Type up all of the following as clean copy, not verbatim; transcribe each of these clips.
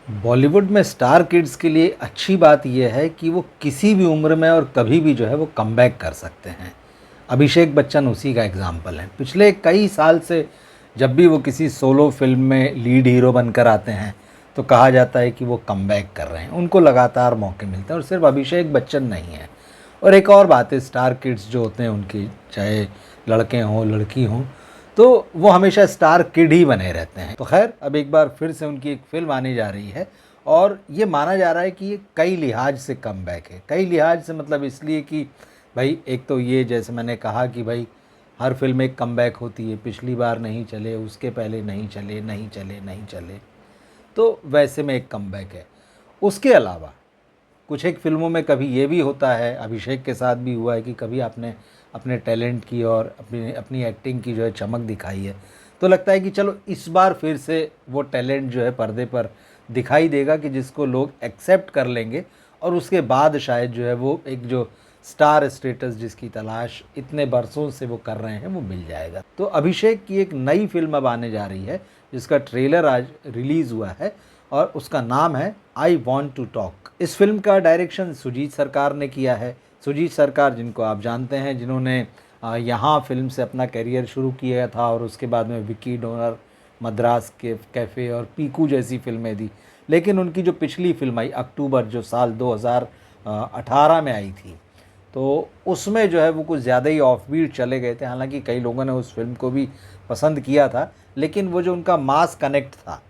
बॉलीवुड में star kids के लिए अच्छी बात यह है कि वो किसी भी उम्र में और कभी भी जो है वो कमबैक कर सकते हैं। अभिषेक बच्चन उसी का एग्जाम्पल है। पिछले कई साल से जब भी वो किसी सोलो फिल्म में लीड हीरो बनकर आते हैं तो कहा जाता है कि वो कमबैक कर रहे हैं, उनको लगातार मौके मिलते हैं और सिर्फ अभिषेक बच्चन नहीं है। और एक और बात है, स्टार किड्स जो होते हैं उनकी, चाहे लड़के हों लड़की हों, तो वो हमेशा स्टार किड ही बने रहते हैं। तो खैर, अब एक बार फिर से उनकी एक फिल्म आने जा रही है और ये माना जा रहा है कि ये कई लिहाज से कमबैक है। कई लिहाज से मतलब इसलिए कि भाई एक तो ये, जैसे मैंने कहा कि भाई हर फिल्म एक कमबैक होती है, पिछली बार नहीं चले, उसके पहले नहीं चले, नहीं चले, नहीं चले, तो वैसे में एक कमबैक है। उसके अलावा कुछ एक फ़िल्मों में कभी ये भी होता है, अभिषेक के साथ भी हुआ है कि कभी आपने अपने टैलेंट की और अपनी अपनी एक्टिंग की जो है चमक दिखाई है, तो लगता है कि चलो इस बार फिर से वो टैलेंट जो है पर्दे पर दिखाई देगा कि जिसको लोग एक्सेप्ट कर लेंगे और उसके बाद शायद जो है वो एक जो स्टार स्टेटस जिसकी तलाश इतने बरसों से वो कर रहे हैं वो मिल जाएगा। तो अभिषेक की एक नई फिल्म अब आने जा रही है जिसका ट्रेलर आज रिलीज़ हुआ है और उसका नाम है आई वॉन्ट टू टॉक। इस फिल्म का डायरेक्शन सुजीत सरकार ने किया है। सुजीत सरकार, जिनको आप जानते हैं, जिन्होंने यहाँ फिल्म से अपना करियर शुरू किया था और उसके बाद में विकी डोनर, मद्रास के कैफ़े और पीकू जैसी फिल्में दी। लेकिन उनकी जो पिछली फिल्म आई अक्टूबर, जो साल 2018 में आई थी, तो उसमें जो है वो कुछ ज़्यादा ही ऑफ बीट चले गए थे। हालांकि कई लोगों ने उस फिल्म को भी पसंद किया था, लेकिन वो जो उनका मास कनेक्ट था,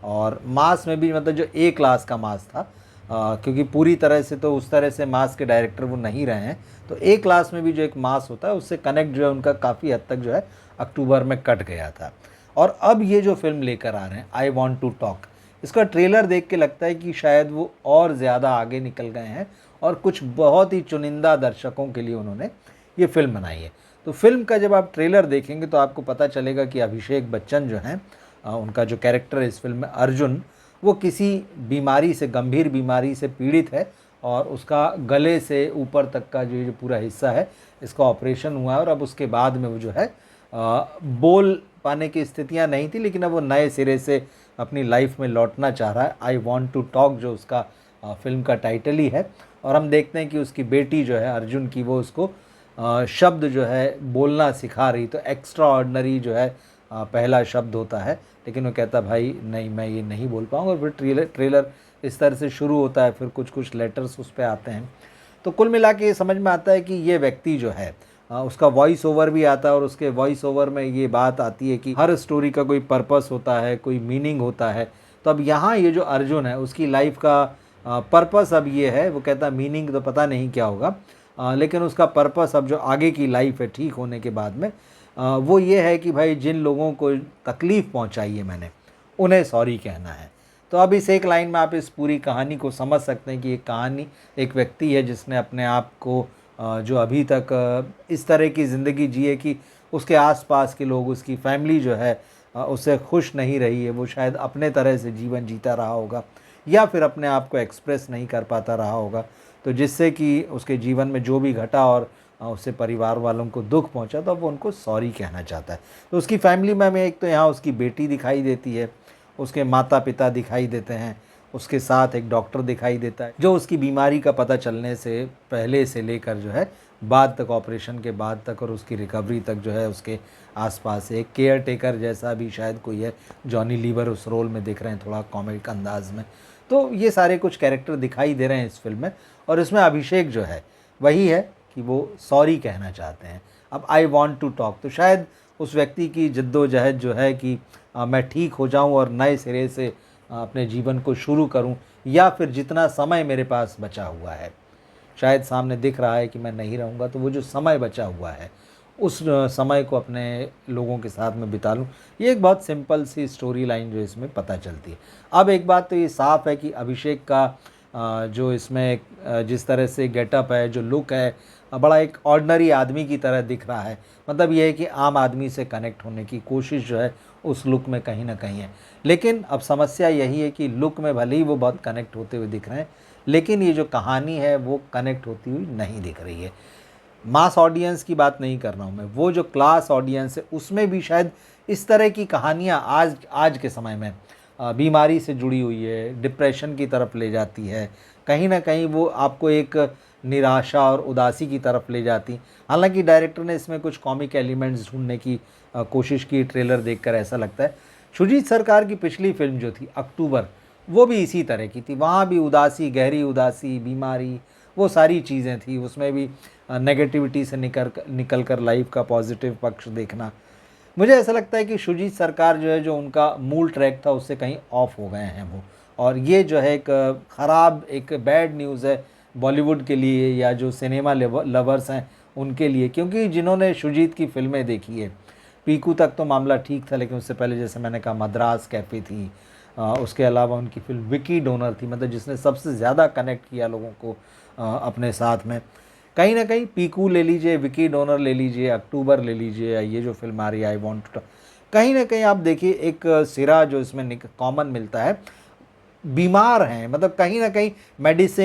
और मास में भी मतलब जो ए क्लास का मास था, क्योंकि पूरी तरह से तो उस तरह से मास के डायरेक्टर वो नहीं रहे हैं, तो ए क्लास में भी जो एक मास होता है उससे कनेक्ट जो है उनका काफ़ी हद तक जो है अक्टूबर में कट गया था। और अब ये जो फिल्म लेकर आ रहे हैं आई वॉन्ट टू टॉक, इसका ट्रेलर देख के लगता है कि शायद वो और ज़्यादा आगे निकल गए हैं और कुछ बहुत ही चुनिंदा दर्शकों के लिए उन्होंने ये फिल्म बनाई है। तो फिल्म का जब आप ट्रेलर देखेंगे तो आपको पता चलेगा कि अभिषेक बच्चन जो हैं, उनका जो कैरेक्टर है इस फिल्म में अर्जुन, वो किसी बीमारी से, गंभीर बीमारी से पीड़ित है और उसका गले से ऊपर तक का जो पूरा हिस्सा है इसका ऑपरेशन हुआ है और अब उसके बाद में वो जो है बोल पाने की स्थितियां नहीं थी, लेकिन अब वो नए सिरे से अपनी लाइफ में लौटना चाह रहा है। आई वॉन्ट टू टॉक जो उसका फिल्म का टाइटल ही है। और हम देखते हैं कि उसकी बेटी जो है अर्जुन की, वो उसको शब्द जो है बोलना सिखा रही। तो एक्स्ट्रा ऑर्डिनरी जो है पहला शब्द होता है, लेकिन वो कहता भाई नहीं, मैं ये नहीं बोल पाऊँगा। और फिर ट्रेलर इस तरह से शुरू होता है, फिर कुछ कुछ लेटर्स उस पर आते हैं। तो कुल मिला के ये समझ में आता है कि ये व्यक्ति जो है, उसका वॉइस ओवर भी आता है और उसके वॉइस ओवर में ये बात आती है कि हर स्टोरी का कोई पर्पस होता है, कोई मीनिंग होता है। तो अब यहाँ ये जो अर्जुन है उसकी लाइफ का पर्पस अब ये है, वो कहता मीनिंग तो पता नहीं क्या होगा, लेकिन उसका पर्पस अब जो आगे की लाइफ है ठीक होने के बाद में, वो ये है कि भाई जिन लोगों को तकलीफ़ पहुंचाई है मैंने, उन्हें सॉरी कहना है। तो अब इस एक लाइन में आप इस पूरी कहानी को समझ सकते हैं कि ये कहानी एक व्यक्ति है जिसने अपने आप को, जो अभी तक इस तरह की ज़िंदगी जी है कि उसके आसपास के लोग, उसकी फैमिली जो है उससे खुश नहीं रही है। वो शायद अपने तरह से जीवन जीता रहा होगा या फिर अपने आप को एक्सप्रेस नहीं कर पाता रहा होगा, तो जिससे कि उसके जीवन में जो भी घटा और उससे परिवार वालों को दुख पहुंचा, तो अब वो उनको सॉरी कहना चाहता है। तो उसकी फैमिली में हमें एक तो यहाँ उसकी बेटी दिखाई देती है, उसके माता पिता दिखाई देते हैं, उसके साथ एक डॉक्टर दिखाई देता है जो उसकी बीमारी का पता चलने से पहले से लेकर जो है बाद तक, ऑपरेशन के बाद तक और उसकी रिकवरी तक जो है उसके आसपास एक केयर टेकर जैसा भी शायद कोई है। जॉनी लीवर उस रोल में दिख रहे हैं थोड़ा कॉमिक अंदाज में। तो ये सारे कुछ कैरेक्टर दिखाई दे रहे हैं इस फिल्म में और इसमें अभिषेक जो है वही है कि वो सॉरी कहना चाहते हैं। अब आई वॉन्ट टू टॉक, तो शायद उस व्यक्ति की जद्दोजहद जो है कि मैं ठीक हो जाऊं और नए सिरे से अपने जीवन को शुरू करूं, या फिर जितना समय मेरे पास बचा हुआ है, शायद सामने दिख रहा है कि मैं नहीं रहूंगा, तो वो जो समय बचा हुआ है उस समय को अपने लोगों के साथ में बिता लूँ। ये एक बहुत सिंपल सी स्टोरी लाइन जो इसमें पता चलती है। अब एक बात तो ये साफ़ है कि अभिषेक का जो इसमें जिस तरह से गेटअप है, जो लुक है, बड़ा एक ऑर्डिनरी आदमी की तरह दिख रहा है। मतलब ये है कि आम आदमी से कनेक्ट होने की कोशिश जो है उस लुक में कहीं ना कहीं है। लेकिन अब समस्या यही है कि लुक में भले ही वो बहुत कनेक्ट होते हुए दिख रहे हैं, लेकिन ये जो कहानी है वो कनेक्ट होती हुई नहीं दिख रही है। मास ऑडियंस की बात नहीं कर रहा हूँ मैं, वो जो क्लास ऑडियंस है उसमें भी शायद इस तरह की कहानियाँ आज आज के समय में बीमारी से जुड़ी हुई है, डिप्रेशन की तरफ ले जाती है, कहीं ना कहीं वो आपको एक निराशा और उदासी की तरफ ले जाती। हालांकि डायरेक्टर ने इसमें कुछ कॉमिक एलिमेंट्स ढूंढने की कोशिश की, ट्रेलर देखकर ऐसा लगता है। शुजीत सरकार की पिछली फिल्म जो थी अक्टूबर, वो भी इसी तरह की थी। वहाँ भी उदासी, गहरी उदासी, बीमारी, वो सारी चीज़ें थी। उसमें भी नेगेटिविटी से निकल कर लाइफ का पॉजिटिव पक्ष देखना। मुझे ऐसा लगता है कि शुजीत सरकार जो है, जो उनका मूल ट्रैक था उससे कहीं ऑफ हो गए हैं वो। और ये जो है एक ख़राब, एक बैड न्यूज़ है बॉलीवुड के लिए या जो सिनेमा लवर्स हैं उनके लिए। क्योंकि जिन्होंने शुजीत की फिल्में देखी है, पीकू तक तो मामला ठीक था, लेकिन उससे पहले जैसे मैंने कहा मद्रास कैफ़े थी, उसके अलावा उनकी फिल्म विकी डोनर थी, मतलब जिसने सबसे ज़्यादा कनेक्ट किया लोगों को अपने साथ में। कहीं ना कहीं पीकू ले लीजिए, विकी डोनर ले लीजिए, अक्टूबर ले लीजिए, या ये जो फिल्म आ रही है आई वॉन्ट टू, कहीं ना कहीं आप देखिए एक सिरा जो इसमें कॉमन मिलता है, बीमार हैं। मतलब कहीं ना कहीं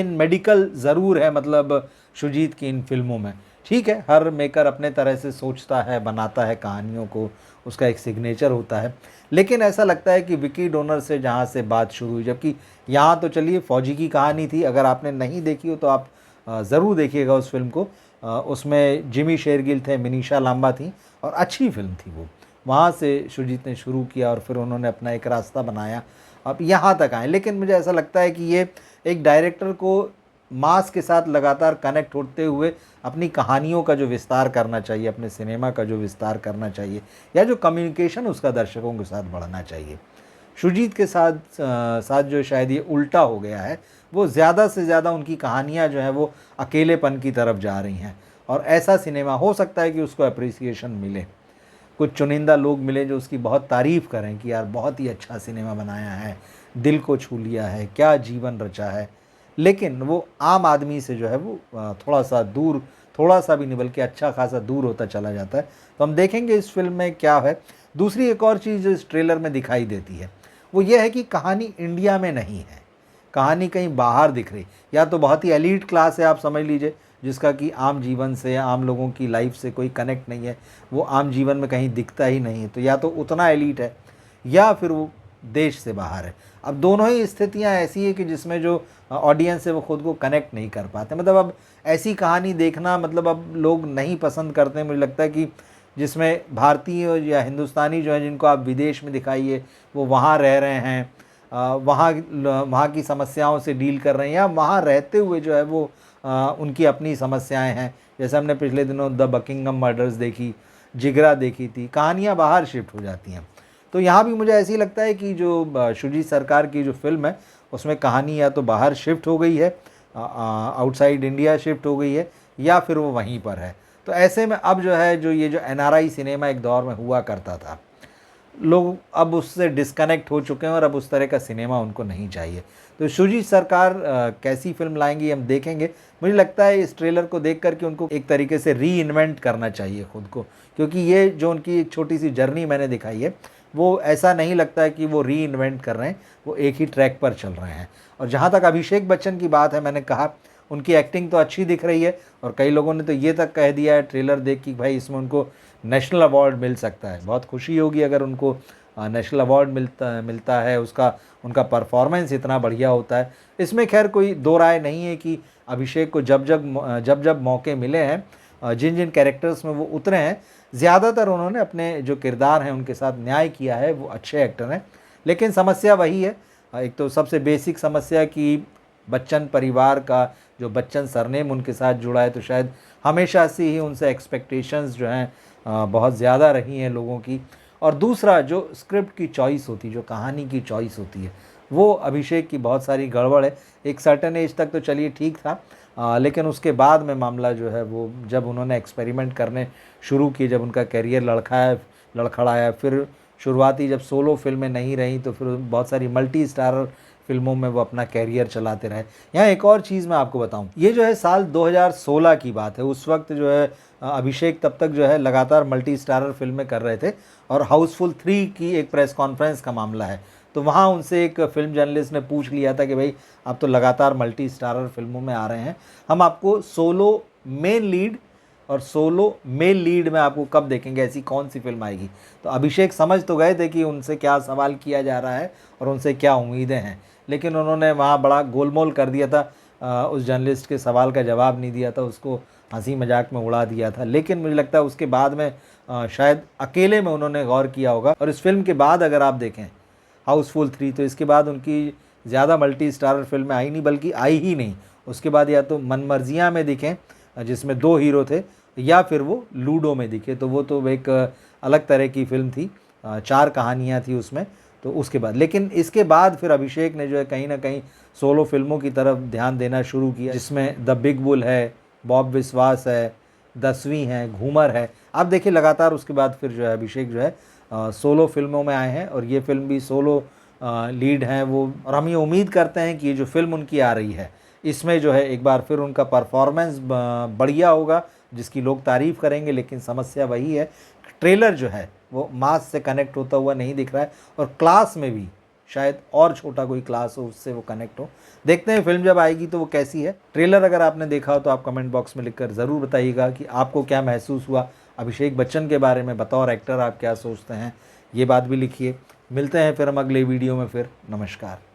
मेडिकल ज़रूर है, मतलब शुजीत की इन फिल्मों में। ठीक है, हर मेकर अपने तरह से सोचता है, बनाता है कहानियों को, उसका एक सिग्नेचर होता है। लेकिन ऐसा लगता है कि विकी डोनर से जहाँ से बात शुरू हुई, जबकि यहाँ तो चलिए फौजी की कहानी थी, अगर आपने नहीं देखी हो तो आप ज़रूर देखिएगा उस फिल्म को। उसमें जिमी शेरगिल थे, मिनीषा लांबा थी, और अच्छी फिल्म थी वो। वहाँ से शुजीत ने शुरू किया और फिर उन्होंने अपना एक रास्ता बनाया, अब यहाँ तक आए। लेकिन मुझे ऐसा लगता है कि ये एक डायरेक्टर को मास के साथ लगातार कनेक्ट होते हुए अपनी कहानियों का जो विस्तार करना चाहिए, अपने सिनेमा का जो विस्तार करना चाहिए, या जो कम्युनिकेशन उसका दर्शकों के साथ बढ़ना चाहिए, शुजीत के साथ जो शायद ये उल्टा हो गया है। वो ज़्यादा से ज़्यादा उनकी कहानियाँ जो हैं वो अकेलेपन की तरफ जा रही हैं। और ऐसा सिनेमा हो सकता है कि उसको अप्रिसिएशन मिले, कुछ चुनिंदा लोग मिले जो उसकी बहुत तारीफ़ करें कि यार बहुत ही अच्छा सिनेमा बनाया है, दिल को छू लिया है, क्या जीवन रचा है। लेकिन वो आम आदमी से जो है वो थोड़ा सा दूर, थोड़ा सा भी नहीं बल्कि अच्छा खासा दूर होता चला जाता है। तो हम देखेंगे इस फिल्म में क्या है। दूसरी एक और चीज़ जो इस ट्रेलर में दिखाई देती है वो ये है कि कहानी इंडिया में नहीं है, कहानी कहीं बाहर दिख रही। या तो बहुत ही एलीट क्लास है, आप समझ लीजिए, जिसका कि आम जीवन से, आम लोगों की लाइफ से कोई कनेक्ट नहीं है, वो आम जीवन में कहीं दिखता ही नहीं है, तो या तो उतना एलीट है या फिर वो देश से बाहर है। अब दोनों ही स्थितियां ऐसी है कि जिसमें जो ऑडियंस है वो खुद को कनेक्ट नहीं कर पाते। मतलब अब ऐसी कहानी देखना, मतलब अब लोग नहीं पसंद करते हैं। मुझे लगता है कि जिसमें भारतीय या हिंदुस्तानी जो है, जिनको आप विदेश में दिखाइए, वो वहाँ रह रहे हैं, वहाँ की समस्याओं से डील कर रहे हैं, या वहाँ रहते हुए जो है वो उनकी अपनी समस्याएं हैं। जैसे हमने पिछले दिनों द बकिंगम मर्डर्स देखी, जिगरा देखी थी, कहानियाँ बाहर शिफ्ट हो जाती हैं। तो यहाँ भी मुझे ऐसे ही लगता है कि जो शुजीत सरकार की जो फिल्म है उसमें कहानी या तो बाहर शिफ्ट हो गई है, आउटसाइड इंडिया शिफ्ट हो गई है, या फिर वो वहीं पर है। तो ऐसे में अब जो है, जो ये जो एनआरआई सिनेमा एक दौर में हुआ करता था, लोग अब उससे डिस्कनेक्ट हो चुके हैं और अब उस तरह का सिनेमा उनको नहीं चाहिए। तो शुजीत सरकार कैसी फिल्म लाएंगी हम देखेंगे। मुझे लगता है इस ट्रेलर को देख कर के उनको एक तरीके से री इन्वेंट करना चाहिए खुद को, क्योंकि ये जो उनकी एक छोटी सी जर्नी मैंने दिखाई है, वो ऐसा नहीं लगता है कि वो री इन्वेंट कर रहे हैं, वो एक ही ट्रैक पर चल रहे हैं। और जहाँ तक अभिषेक बच्चन की बात है, मैंने कहा उनकी एक्टिंग तो अच्छी दिख रही है, और कई लोगों ने तो ये तक कह दिया है ट्रेलर देख कि भाई इसमें उनको नेशनल अवार्ड मिल सकता है। बहुत खुशी होगी अगर उनको नेशनल अवार्ड मिलता है, उसका उनका परफॉर्मेंस इतना बढ़िया होता है। इसमें खैर कोई दो राय नहीं है कि अभिषेक को जब जब मौके मिले हैं, जिन जिन कैरेक्टर्स में वो उतरे हैं, ज़्यादातर उन्होंने अपने जो किरदार हैं उनके साथ न्याय किया है, वो अच्छे एक्टर हैं। लेकिन समस्या वही है, एक तो सबसे बेसिक समस्या कि बच्चन परिवार का जो बच्चन सरनेम उनके साथ जुड़ा है, तो शायद हमेशा से ही उनसे एक्सपेक्टेशंस जो हैं बहुत ज़्यादा रही हैं लोगों की। और दूसरा जो स्क्रिप्ट की चॉइस होती है, जो कहानी की चॉइस होती है, वो अभिषेक की बहुत सारी गड़बड़ है। एक सर्टेन एज तक तो चलिए ठीक था, लेकिन उसके बाद में मामला जो है वो, जब उन्होंने एक्सपेरिमेंट करने शुरू किए, जब उनका करियर लड़खड़ाया, फिर शुरुआती जब सोलो फिल्में नहीं रहीं, तो फिर बहुत सारी मल्टी स्टारर फिल्मों में वो अपना कैरियर चलाते रहे। यहाँ एक और चीज़ मैं आपको बताऊँ, ये जो है साल 2016 की बात है। उस वक्त जो है अभिषेक तब तक जो है लगातार मल्टी स्टारर फिल्में कर रहे थे, और हाउसफुल 3 की एक प्रेस कॉन्फ्रेंस का मामला है। तो वहाँ उनसे एक फिल्म जर्नलिस्ट ने पूछ लिया था कि भाई आप तो लगातार मल्टी स्टारर फिल्मों में आ रहे हैं, हम आपको सोलो मेन लीड और सोलो मेल लीड में आपको कब देखेंगे, ऐसी कौन सी फिल्म आएगी। तो अभिषेक समझ तो गए थे कि उनसे क्या सवाल किया जा रहा है और उनसे क्या उम्मीदें हैं, लेकिन उन्होंने वहाँ बड़ा गोलमोल कर दिया था। उस जर्नलिस्ट के सवाल का जवाब नहीं दिया था, उसको हंसी मजाक में उड़ा दिया था। लेकिन मुझे लगता है उसके बाद में शायद अकेले में उन्होंने गौर किया होगा। और इस फिल्म के बाद अगर आप देखें हाउसफुल 3, तो इसके बाद उनकी ज़्यादा मल्टी स्टारर फिल्में आई नहीं, बल्कि आई ही नहीं। उसके बाद या तो मनमर्जियाँ में दिखें जिसमें 2 हीरो थे, या फिर वो लूडो में दिखे, तो वो तो एक अलग तरह की फिल्म थी, 4 कहानियाँ थी उसमें। तो उसके बाद, लेकिन इसके बाद फिर अभिषेक ने जो है कहीं ना कहीं सोलो फिल्मों की तरफ ध्यान देना शुरू किया, जिसमें द बिग बुल है, बॉब विश्वास है, 10वीं है, घूमर है। आप देखिए लगातार उसके बाद फिर जो है अभिषेक जो है सोलो फिल्मों में आए हैं, और ये फिल्म भी सोलो लीड हैं वो। और हम ये उम्मीद करते हैं कि ये जो फिल्म उनकी आ रही है, इसमें जो है एक बार फिर उनका परफॉर्मेंस बढ़िया होगा, जिसकी लोग तारीफ़ करेंगे। लेकिन समस्या वही है, ट्रेलर जो है वो मास से कनेक्ट होता हुआ नहीं दिख रहा है, और क्लास में भी शायद और छोटा कोई क्लास हो उससे वो कनेक्ट हो। देखते हैं फिल्म जब आएगी तो वो कैसी है। ट्रेलर अगर आपने देखा हो तो आप कमेंट बॉक्स में लिखकर ज़रूर बताइएगा कि आपको क्या महसूस हुआ अभिषेक बच्चन के बारे में, बतौर एक्टर आप क्या सोचते हैं, ये बात भी लिखिए। मिलते हैं फिर हम अगले वीडियो में फिर। नमस्कार।